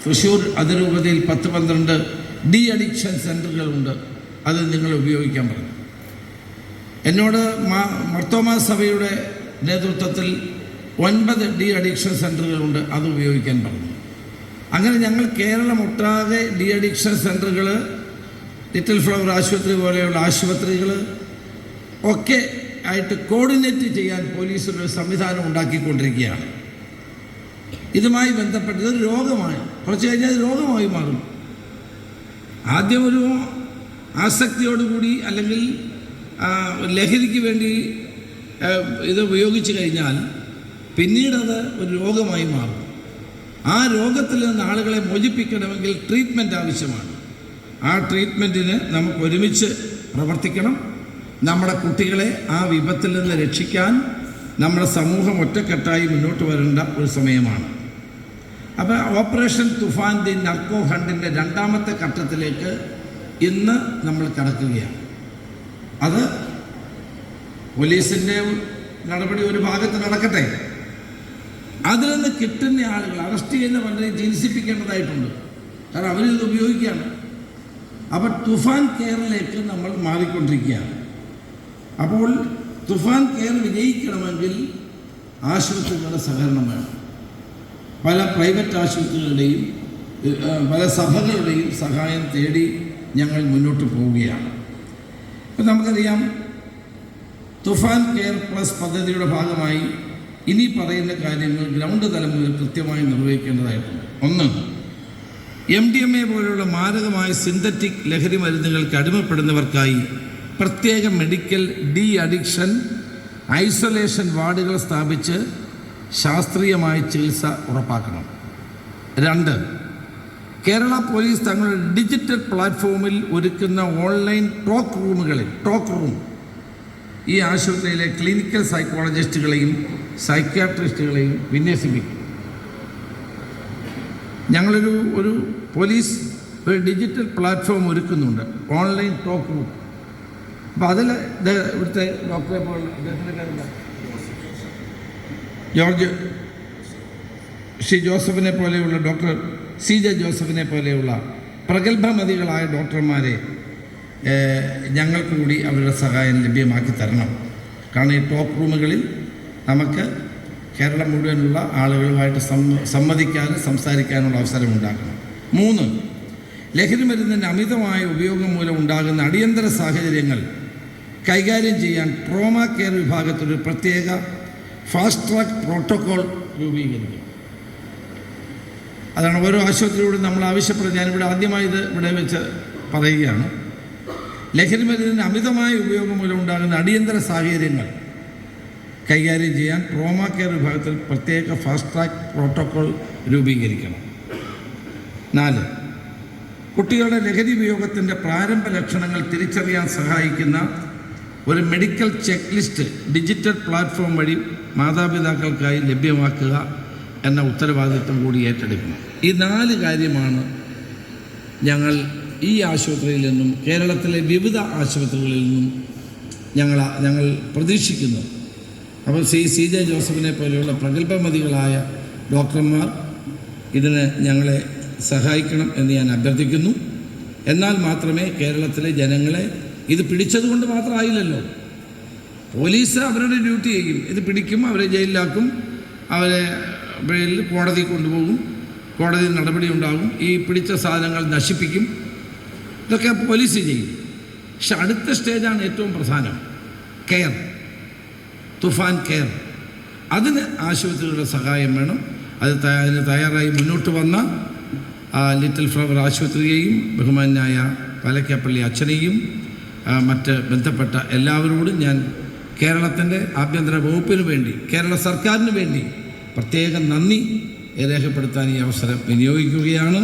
Thrissur അതിരൂപതയിൽ 10-12 de addiction സെൻ്ററുകളുണ്ട്, അത് നിങ്ങൾ ഉപയോഗിക്കാൻ പറഞ്ഞു. എന്നോട് മർത്തോമാ സഭയുടെ നേതൃത്വത്തിൽ 9 ഡി അഡിക്ഷൻ സെൻ്ററുകളുണ്ട്, അത് ഉപയോഗിക്കാൻ പറഞ്ഞു. അങ്ങനെ ഞങ്ങൾ കേരളമൊട്ടാകെ ഡി അഡിക്ഷൻ സെൻ്ററുകൾ, ലിറ്റിൽ ഫ്ലവർ ആശുപത്രി പോലെയുള്ള ആശുപത്രികൾ ഒക്കെ ആയിട്ട് കോർഡിനേറ്റ് ചെയ്യാൻ പോലീസ് ഒരു സംവിധാനം ഉണ്ടാക്കിക്കൊണ്ടിരിക്കുകയാണ്. ഇതുമായി ബന്ധപ്പെട്ട് ഇതൊരു രോഗമാണ്, കുറച്ച് കഴിഞ്ഞാൽ ഇത് രോഗമായി മാറും. ആദ്യം ഒരു ആസക്തിയോടുകൂടി അല്ലെങ്കിൽ ലഹരിക്ക് വേണ്ടി ഇത് ഉപയോഗിച്ച് കഴിഞ്ഞാൽ പിന്നീടത് ഒരു രോഗമായി മാറും. ആ രോഗത്തിൽ നിന്ന് ആളുകളെ മോചിപ്പിക്കണമെങ്കിൽ ട്രീറ്റ്മെൻറ്റ് ആവശ്യമാണ്. ആ ട്രീറ്റ്മെൻറ്റിന് നമുക്ക് ഒരുമിച്ച് പ്രവർത്തിക്കണം. നമ്മുടെ കുട്ടികളെ ആ വിപത്തിൽ നിന്ന് രക്ഷിക്കാൻ നമ്മുടെ സമൂഹം ഒറ്റക്കെട്ടായി മുന്നോട്ട് വരേണ്ട ഒരു സമയമാണ്. അപ്പോൾ ഓപ്പറേഷൻ തുഫാൻ ദി നർക്കോ ഹണ്ടിൻ്റെ 2ാമത്തെ ഘട്ടത്തിലേക്ക് ഇന്ന് നമ്മൾ കടക്കുകയാണ്. അത് പോലീസിൻ്റെ നടപടി ഒരു ഭാഗത്ത് നടക്കട്ടെ, അതിൽ നിന്ന് കിട്ടുന്ന ആളുകൾ അറസ്റ്റ് ചെയ്യുന്ന പലരെയും ചികിത്സിപ്പിക്കേണ്ടതായിട്ടുണ്ട്. കാരണം അവരിത് ഉപയോഗിക്കുകയാണ്. അപ്പോൾ തുഫാൻ കെയറിലേക്ക് നമ്മൾ മാറിക്കൊണ്ടിരിക്കുകയാണ്. അപ്പോൾ തുഫാൻ കെയർ വിജയിക്കണമെങ്കിൽ ആശുപത്രികളുടെ സഹകരണം വേണം. പല പ്രൈവറ്റ് ആശുപത്രികളുടെയും പല സഭകളുടെയും സഹായം തേടി ഞങ്ങൾ മുന്നോട്ട് പോവുകയാണ്. ഇപ്പം നമുക്കറിയാം, തുഫാൻ കെയർ പ്ലസ് പദ്ധതിയുടെ ഭാഗമായി ഇനി പറയുന്ന കാര്യങ്ങൾ ഗ്രൗണ്ട് തലം മുതൽ കൃത്യമായി നിർവഹിക്കേണ്ടതായിട്ടുണ്ട്. 1, MDMA പോലുള്ള മാരകമായ സിന്തറ്റിക് ലഹരി മരുന്നുകൾക്ക് അടിമപ്പെടുന്നവർക്കായി പ്രത്യേക മെഡിക്കൽ ഡി അഡിക്ഷൻ ഐസൊലേഷൻ വാർഡുകൾ സ്ഥാപിച്ച് ശാസ്ത്രീയമായ ചികിത്സ ഉറപ്പാക്കണം. 2, കേരള പോലീസ് തങ്ങളുടെ ഡിജിറ്റൽ പ്ലാറ്റ്ഫോമിൽ ഒരുക്കുന്ന ഓൺലൈൻ ടോക്ക് റൂം ഈ ആശുപത്രിയിലെ ക്ലിനിക്കൽ സൈക്കോളജിസ്റ്റുകളെയും സൈക്യാട്രിസ്റ്റുകളെയും വിന്യസിപ്പിക്കും. ഞങ്ങളൊരു പോലീസ് ഒരു ഡിജിറ്റൽ പ്ലാറ്റ്ഫോം ഒരുക്കുന്നുണ്ട്, ഓൺലൈൻ ടോക്ക് റൂം. അപ്പോൾ അതിൽ ഇവിടുത്തെ ഡോക്ടറെ പോലുള്ള ജോസഫിനെ പോലെയുള്ള ഡോക്ടർ CJ ജോസഫിനെ പോലെയുള്ള പ്രഗത്ഭമതികളായ ഡോക്ടർമാരെ ഞങ്ങൾക്ക് കൂടി അവരുടെ സഹായം ലഭ്യമാക്കി തരണം. കാരണം ഈ ടോക്ക് റൂമുകളിൽ നമുക്ക് കേരളം മുഴുവനുള്ള ആളുകളുമായിട്ട് സംവദിക്കാനും സംസാരിക്കാനുള്ള അവസരം ഉണ്ടാക്കണം. 3, ലഹരി മരുന്നിൻ്റെ അമിതമായ ഉപയോഗം മൂലം ഉണ്ടാകുന്ന അടിയന്തര സാഹചര്യങ്ങൾ കൈകാര്യം ചെയ്യാൻ ട്രോമ കെയർ വിഭാഗത്തിൽ ഒരു പ്രത്യേക ഫാസ്റ്റ് ട്രാക്ക് പ്രോട്ടോക്കോൾ രൂപീകരിക്കും. അതാണ് ഓരോ ആശുപത്രിയോട് നമ്മൾ ആവശ്യപ്പെടുന്നത്. ഞാനിവിടെ ആദ്യമായി ഇവിടെ വെച്ച് പറയുകയാണ്. ലഹരി മരുന്നിൻ്റെ അമിതമായ ഉപയോഗം മൂലം ഉണ്ടാകുന്ന അടിയന്തര സാഹചര്യങ്ങൾ കൈകാര്യം ചെയ്യാൻ ട്രോമ കെയർ വിഭാഗത്തിൽ പ്രത്യേക ഫാസ്റ്റ് ട്രാക്ക് പ്രോട്ടോക്കോൾ രൂപീകരിക്കണം. 4, കുട്ടികളുടെ ലഹരി ഉപയോഗത്തിൻ്റെ പ്രാരംഭ ലക്ഷണങ്ങൾ തിരിച്ചറിയാൻ സഹായിക്കുന്ന ഒരു medical check list digital platform വഴി മാതാപിതാക്കൾക്കായി ലഭ്യമാക്കുക എന്ന ഉത്തരവാദിത്വം കൂടി ഏറ്റെടുക്കണം. ഈ 4 കാര്യമാണ് ഞങ്ങൾ ഈ ആശുപത്രിയിൽ നിന്നും കേരളത്തിലെ വിവിധ ആശുപത്രികളിൽ നിന്നും ഞങ്ങൾ പ്രതീക്ഷിക്കുന്നത്. അപ്പോൾ CJ ജോസഫിനെ പോലെയുള്ള പ്രഗത്ഭമതികളായ ഡോക്ടർമാർ ഇതിന് ഞങ്ങളെ സഹായിക്കണം എന്ന് ഞാൻ അഭ്യർത്ഥിക്കുന്നു. എന്നാൽ മാത്രമേ കേരളത്തിലെ ജനങ്ങളെ ഇത് പിടിച്ചതുകൊണ്ട് മാത്രമായില്ലല്ലോ. പോലീസ് അവരുടെ ഡ്യൂട്ടി ചെയ്യും, ഇത് പിടിക്കും, അവരെ ജയിലിലാക്കും, അവരെ കോടതി കൊണ്ടുപോകും, കോടതി നടപടി ഉണ്ടാകും, ഈ പിടിച്ച സാധനങ്ങൾ നശിപ്പിക്കും, ഇതൊക്കെ പോലീസ് ചെയ്യും. പക്ഷെ അടുത്ത സ്റ്റേജാണ് ഏറ്റവും പ്രധാനം, കെയർ, തുഫാൻ കെയർ. അതിന് ആശുപത്രികളുടെ സഹായം വേണം. അതിന് തയ്യാറായി മുന്നോട്ട് വന്ന ലിറ്റിൽ ഫ്ലവർ ആശുപത്രിയെയും ബഹുമാനായ പാലക്കാപ്പള്ളി അച്ഛനെയും മറ്റ് ബന്ധപ്പെട്ട എല്ലാവരോടും ഞാൻ കേരളത്തിൻ്റെ ആഭ്യന്തര വകുപ്പിന് വേണ്ടി, കേരള സർക്കാരിന് വേണ്ടി പ്രത്യേകം നന്ദി രേഖപ്പെടുത്താൻ ഈ അവസരം വിനിയോഗിക്കുകയാണ്.